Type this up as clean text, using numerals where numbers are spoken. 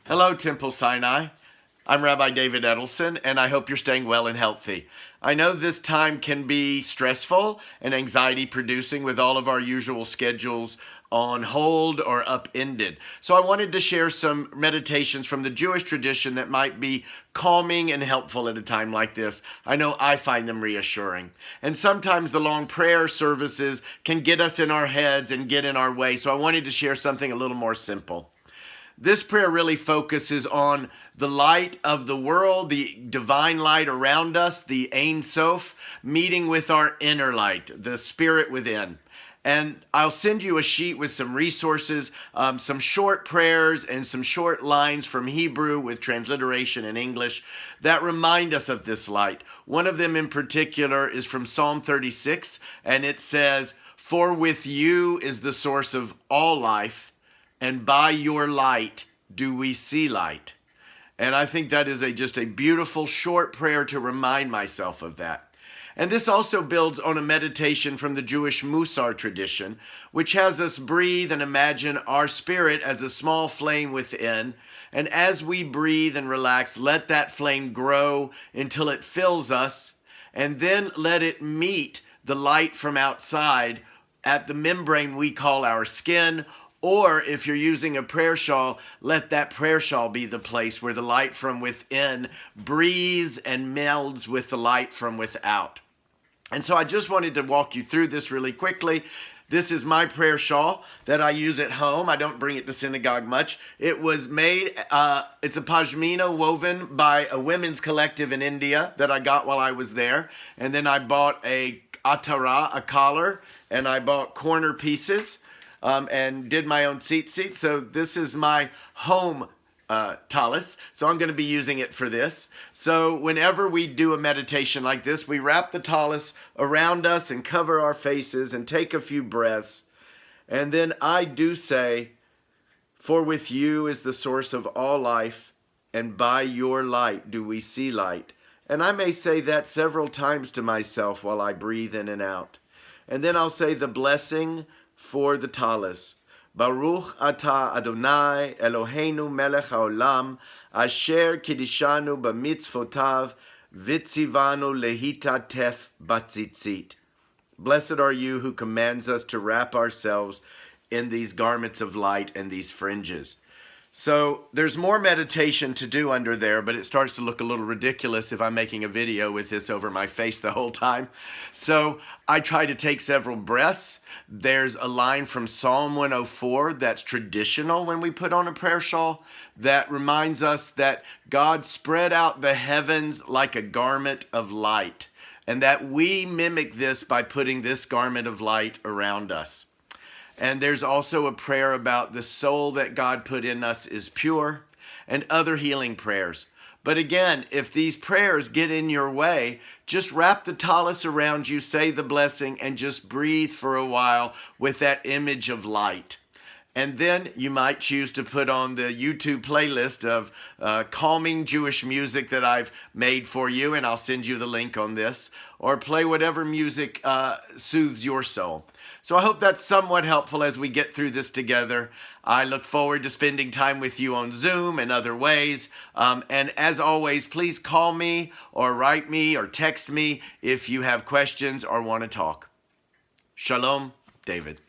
Hello, Temple Sinai. I'm Rabbi David Edelson, and I hope you're staying well and healthy. I know this time can be stressful and anxiety producing with all of our usual schedules on hold or upended. So I wanted to share some meditations from the Jewish tradition that might be calming and helpful at a time like this. I know I find them reassuring. And sometimes the long prayer services can get us in our heads and get in our way. So I wanted to share something a little more simple. This prayer really focuses on the light of the world, the divine light around us, the Ein Sof, meeting with our inner light, the spirit within. And I'll send you a sheet with some resources, some short prayers and some short lines from Hebrew with transliteration in English that remind us of this light. One of them in particular is from Psalm 36, and it says, "For with you is the source of all life, and by your light do we see light." And I think that is just a beautiful short prayer to remind myself of that. And this also builds on a meditation from the Jewish Musar tradition, which has us breathe and imagine our spirit as a small flame within. And as we breathe and relax, let that flame grow until it fills us, and then let it meet the light from outside at the membrane we call our skin. Or if you're using a prayer shawl, let that prayer shawl be the place where the light from within breathes and melds with the light from without. And so I just wanted to walk you through this really quickly. This is my prayer shawl that I use at home. I don't bring it to synagogue much. It was made, it's a pashmina woven by a women's collective in India that I got while I was there. And then I bought a atara, a collar, and I bought corner pieces. And did my own seat. So this is my home tallis. So I'm going to be using it for this. So whenever we do a meditation like this, we wrap the tallis around us and cover our faces and take a few breaths. And then I do say, "For with you is the source of all life, and by your light do we see light." And I may say that several times to myself while I breathe in and out. And then I'll say the blessing for the tallis. Baruch atah Adonai Eloheinu melech haolam asher kidishanu b'mitzvotav v'tzivanu lehitatef batzitzit. Blessed are you who commands us to wrap ourselves in these garments of light and these fringes. So there's more meditation to do under there, but it starts to look a little ridiculous if I'm making a video with this over my face the whole time. So I try to take several breaths. There's a line from Psalm 104 that's traditional when we put on a prayer shawl that reminds us that God spread out the heavens like a garment of light, and that we mimic this by putting this garment of light around us. And there's also a prayer about the soul that God put in us is pure, and other healing prayers. But again, if these prayers get in your way, just wrap the tallis around you, say the blessing, and just breathe for a while with that image of light. And then you might choose to put on the YouTube playlist of calming Jewish music that I've made for you, and I'll send you the link on this, or play whatever music soothes your soul. So I hope that's somewhat helpful as we get through this together. I look forward to spending time with you on Zoom and other ways. And as always, please call me or write me or text me if you have questions or want to talk. Shalom, David.